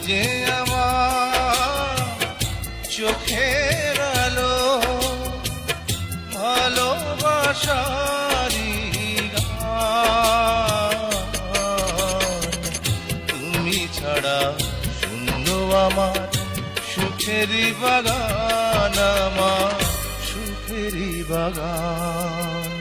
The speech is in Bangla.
যে আমার চোখের আলো, ভালোবাসারি গান। তুমি ছাড়া শূন্য আমার সুখেরই বাগান, আমার সুখেরই বাগান।